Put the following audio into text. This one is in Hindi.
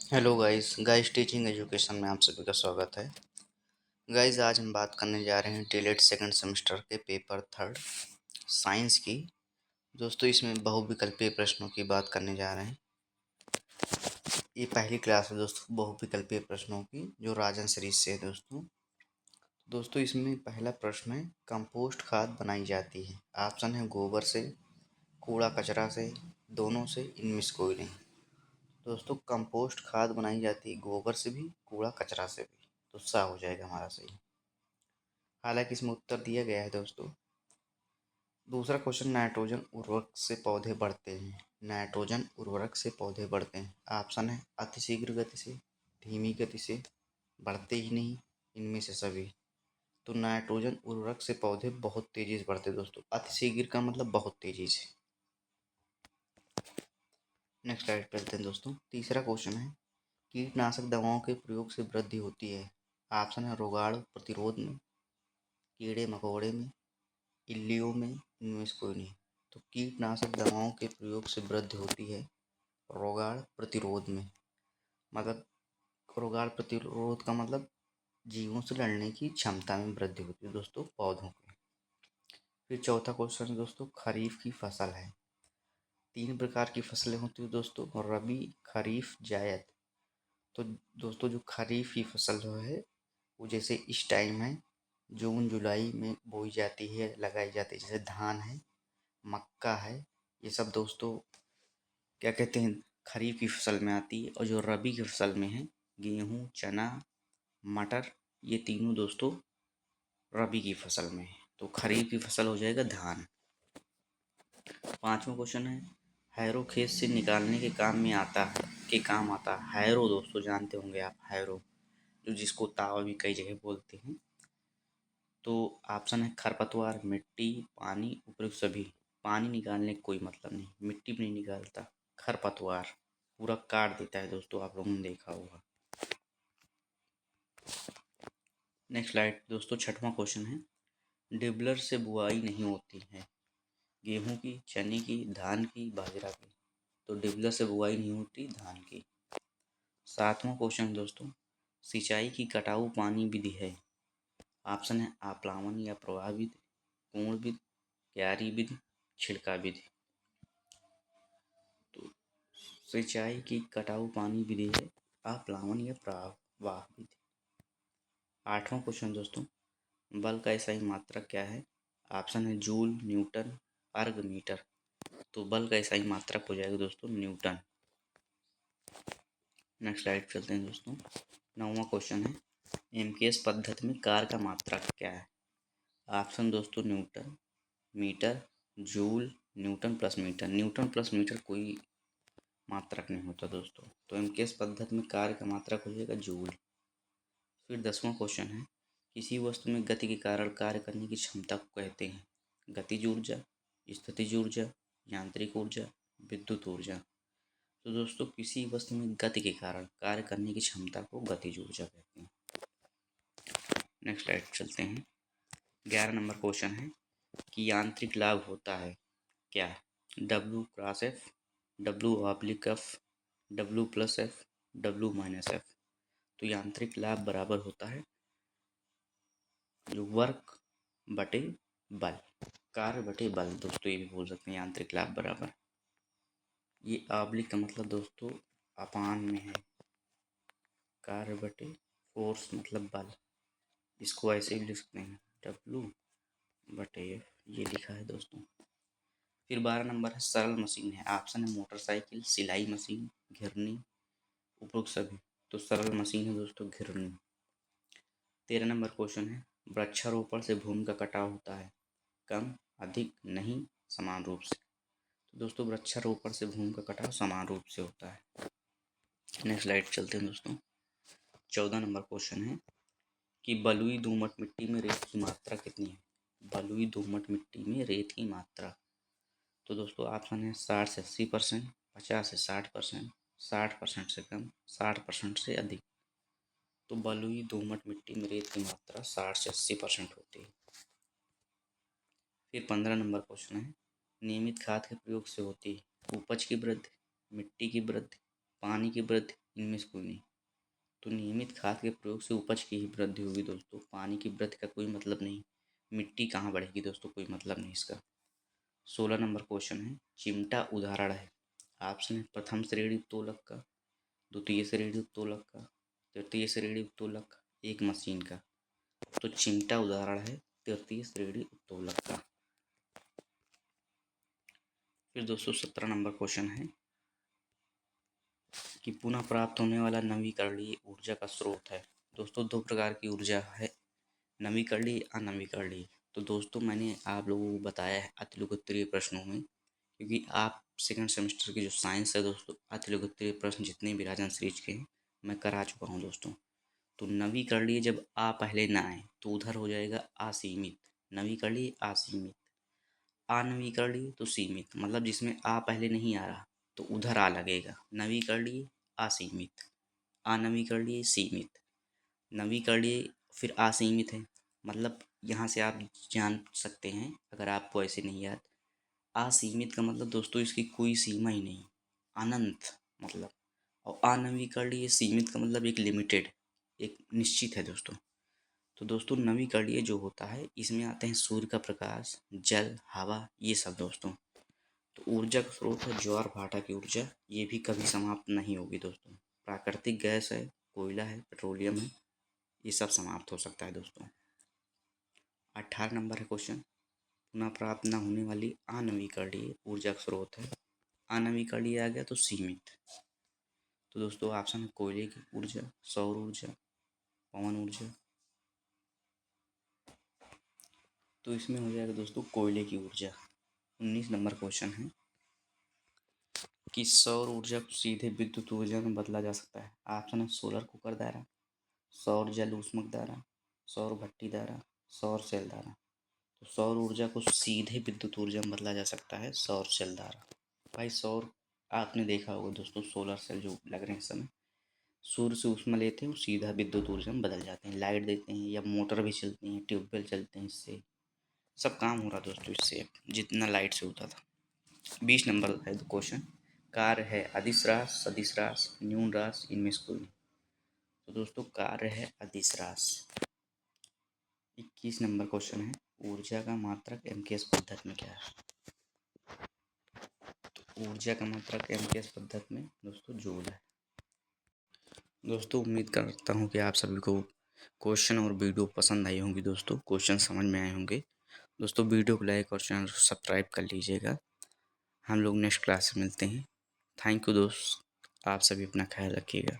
हेलो गाइस टीचिंग एजुकेशन में आप सभी का स्वागत है। गाइस आज हम बात करने जा रहे हैं टीलेट सेकंड सेमेस्टर के पेपर थर्ड साइंस की। दोस्तों इसमें बहुविकल्पीय प्रश्नों की बात करने जा रहे हैं। ये पहली क्लास है दोस्तों बहुविकल्पीय प्रश्नों की, जो राजन सीरीज से है दोस्तों इसमें पहला प्रश्न है, कंपोस्ट खाद बनाई जाती है। ऑप्शन है गोबर से, कूड़ा कचरा से, दोनों से, इनमें से कोई नहीं। दोस्तों कंपोस्ट खाद बनाई जाती है गोबर से भी, कूड़ा कचरा से भी। तो सा हो जाएगा हमारा सही। हालांकि इसमें उत्तर दिया गया है दोस्तों। दूसरा क्वेश्चन, नाइट्रोजन उर्वरक से पौधे बढ़ते हैं। नाइट्रोजन उर्वरक से पौधे बढ़ते हैं। ऑप्शन है अतिशीघ्र गति से, धीमी गति से, बढ़ते ही नहीं, इनमें से सभी। तो नाइट्रोजन उर्वरक से पौधे बहुत तेजी से बढ़ते हैं दोस्तों। अतिशीघ्र का मतलब बहुत तेजी से। नेक्स्ट स्लाइड पे चलते हैं दोस्तों। तीसरा क्वेश्चन है, कीटनाशक दवाओं के प्रयोग से वृद्धि होती है। ऑप्शन है रोगाणु प्रतिरोध में, कीड़े मकोड़े में, इल्लियों में, इनमें से कोई नहीं। तो कीटनाशक दवाओं के प्रयोग से वृद्धि होती है रोगाणु प्रतिरोध में। मतलब रोगाणु प्रतिरोध का मतलब जीवों से लड़ने की क्षमता में वृद्धि होती है दोस्तों पौधों की। फिर चौथा क्वेश्चन है दोस्तों, खरीफ की फसल है। तीन प्रकार की फसलें होती है दोस्तों, रबी, खरीफ, जायद। तो दोस्तों जो खरीफ की फसल जो है वो जैसे इस टाइम है, जून जुलाई में बोई जाती है, लगाई जाती है। जैसे धान है, मक्का है, ये सब दोस्तों क्या कहते हैं, खरीफ की फसल में आती है। और जो रबी की फसल में है, गेहूँ, चना, मटर, ये तीनों दोस्तों रबी की फसल में है। तो खरीफ की फसल हो जाएगा धान। पांचवा क्वेश्चन है, हैरो खेत से निकालने के काम में आता है, के काम आता है। हैरो दोस्तों जानते होंगे आप, हैरो जो जिसको तावा भी कई जगह बोलते हैं। तो ऑप्शन है खरपतवार, मिट्टी, पानी, उपयुक्त सभी। पानी निकालने का कोई मतलब नहीं, मिट्टी भी नहीं निकालता। खरपतवार पूरा काट देता है दोस्तों, आप लोगों ने देखा होगा। नेक्स्ट स्लाइड दोस्तों, छठवां क्वेश्चन है, डिबलर से बुआई नहीं होती है। गेहूं की, चने की, धान की, बाजरा की। तो डिबलर से बुआई नहीं होती धान की। सातवां क्वेश्चन दोस्तों, सिंचाई की कटाऊ पानी विधि है। ऑप्शन है आप्लावन या प्रवाह विधि, पूर्ण विधि, क्यारी विधि, छिड़का विधि। तो सिंचाई की कटाऊ पानी विधि है आप्लावन या प्रवाह विधि। आठवां क्वेश्चन दोस्तों, बल का SI मात्रक क्या है। ऑप्शन है जूल, न्यूटन, अर्ग, मीटर। तो बल का SI मात्रक हो जाएगा दोस्तों न्यूटन। नेक्स्ट स्लाइड चलते हैं दोस्तों। नौवां क्वेश्चन है, MKS पद्धति में कार का मात्रक क्या है। ऑप्शन दोस्तों newton, meter, joule, newton plus meter. Newton plus meter कोई मात्रक नहीं होता दोस्तों। तो MKS पद्धति में कार्य का मात्रक हो जाएगा जूल। फिर 10वां क्वेश्चन है, किसी वस्तु में गति के कारण कार्य करने की क्षमता को कहते हैं। गतिज ऊर्जा, स्थितिज ऊर्जा, यांत्रिक ऊर्जा, विद्युत ऊर्जा। तो दोस्तों किसी वस्तु में गति के कारण कार्य करने की क्षमता को गतिज ऊर्जा कहते हैं। नेक्स्ट स्लाइड चलते हैं। 11 नंबर क्वेश्चन है कि यांत्रिक लाभ होता है क्या। W×F, W/F, W+F, W-F। तो यांत्रिक लाभ बराबर होता है जो वर्क बटे बल, कार्य बटे बल। दोस्तों ये भी बोल सकते हैं यांत्रिक लाभ बराबर। ये ऑब्लिक का मतलब दोस्तों अपान में है, कार्य बटे फोर्स मतलब बल। इसको ऐसे भी लिख सकते हैं W/F, ये लिखा है दोस्तों। फिर 12 नंबर है, सरल मशीन है। ऑप्शन है मोटरसाइकिल, सिलाई मशीन, घिरनी, उपरोक्त सभी। तो सरल मशीन है दोस्तों घिरनी। 13 नंबर क्वेश्चन है, वृक्षारोपण से भूमि का कटाव होता है। कम, अधिक, नहीं, समान रूप से। तो दोस्तों वृक्षारोपण से भूमि का कटाव समान रूप से होता है। नेक्स्ट स्लाइड चलते हैं दोस्तों। 14 नंबर क्वेश्चन है कि बलुई दोमट मिट्टी में रेत की मात्रा कितनी है। बलुई दोमट मिट्टी में रेत की मात्रा। तो दोस्तों ऑप्शन है 60 से 80%, 50 से 60%, 60% से कम, 60% से अधिक। तो बलुई दोमट मिट्टी में रेत की मात्रा 60 से 80% होती है। फिर 15 नंबर क्वेश्चन है, नियमित खाद के प्रयोग से होती है उपज की वृद्धि, मिट्टी की वृद्धि, पानी की वृद्धि, इनमें से कोई नहीं। तो नियमित खाद के प्रयोग से उपज की ही वृद्धि होगी दोस्तों, पानी की वृद्धि का कोई मतलब नहीं। मिट्टी कहाँ बढ़ेगी दोस्तों, कोई मतलब नहीं इसका। 16 नंबर क्वेश्चन है, चिमटा उदाहरण है। ऑप्शन है प्रथम श्रेणी उत्तोलक का, द्वितीय श्रेणी उत्तोलक का, तृतीय श्रेणी उत्तोलक का, एक मशीन का। तो चिमटा उदाहरण है तृतीय श्रेणी उत्तोलक का। फिर दोस्तों 17 नंबर क्वेश्चन है कि पुनः प्राप्त होने वाला नवीकरणीय ऊर्जा का स्रोत है। दोस्तों दो प्रकार की ऊर्जा है, नवीकरणीय अनवीकरणीय। तो दोस्तों मैंने आप लोगों को बताया है अतिलघुत्तरीय प्रश्नों में, क्योंकि आप सेकंड सेमेस्टर की जो साइंस है दोस्तों, अतिलघुत्तरीय प्रश्न जितने भी राजन सीरीज के हैं मैं करा चुका हूँ दोस्तों। तो नवीकरणीय जब आ पहले ना आए तो उधर हो जाएगा असीमित, नवीकरणीय असीमित। अनवीकरणीय तो सीमित, मतलब जिसमें आ पहले नहीं आ रहा तो उधर आ लगेगा। नवीकरणीय असीमित, अनवीकरणीय सीमित, नवीकरणीय फिर असीमित है। मतलब यहाँ से आप जान सकते हैं, अगर आपको ऐसे नहीं याद, असीमित का मतलब दोस्तों इसकी कोई सीमा ही नहीं, अनंत मतलब। और अनवीकरणीय सीमित का मतलब एक लिमिटेड, एक निश्चित है दोस्तों। तो दोस्तों नवीकरणीय जो होता है इसमें आते हैं सूर्य का प्रकाश, जल, हवा, ये सब दोस्तों। तो ऊर्जा का स्रोत है ज्वार भाटा की ऊर्जा, ये भी कभी समाप्त नहीं होगी दोस्तों। प्राकृतिक गैस है, कोयला है, पेट्रोलियम है, ये सब समाप्त हो सकता है दोस्तों। 18 नंबर है क्वेश्चन, पुनः प्राप्त न होने वाली अनवीकरणीय ऊर्जा का स्रोत है। अनवीकरणीय आ गया तो सीमित। तो दोस्तों ऑप्शन है कोयले की ऊर्जा, सौर ऊर्जा, पवन ऊर्जा। तो इसमें हो जाएगा दोस्तों कोयले की ऊर्जा। 19 नंबर क्वेश्चन है कि सौर ऊर्जा को सीधे विद्युत ऊर्जा में बदला जा सकता है। ऑप्शन है सोलर कुकर द्वारा, सौर जल ऊष्मक द्वारा, सौर भट्टी द्वारा, सौर सेल द्वारा। तो सौर ऊर्जा को सीधे विद्युत ऊर्जा में बदला जा सकता है सौर सेल द्वारा। भाई सौर, आपने देखा होगा दोस्तों सोलर सेल जो लग रहे हैं इस समय, सूर्य से ऊष्मा लेते हैं और सीधा विद्युत ऊर्जा में बदल जाते हैं, लाइट देते हैं या मोटर भी चलती हैं, ट्यूबवेल चलते हैं, इससे सब काम हो रहा दोस्तों इससे, जितना लाइट से होता था। 20 नंबर है क्वेश्चन, कार्य है अदिश रास, सदिश रास, न्यून रास, इनमें से कोई नहीं। तो दोस्तों कार्य है अदिश रास। 21 नंबर क्वेश्चन है, ऊर्जा का मात्रक एमकेएस पद्धति में क्या है। तो ऊर्जा का मात्रक एमकेएस पद्धति में दोस्तों जूल है। दोस्तों उम्मीद करता हूँ कि आप सभी को क्वेश्चन और वीडियो पसंद आई होंगी दोस्तों, क्वेश्चन समझ में आए होंगे दोस्तों। वीडियो को लाइक और चैनल को सब्सक्राइब कर लीजिएगा। हम लोग नेक्स्ट क्लास में मिलते हैं। थैंक यू दोस्त, आप सभी अपना ख्याल रखिएगा।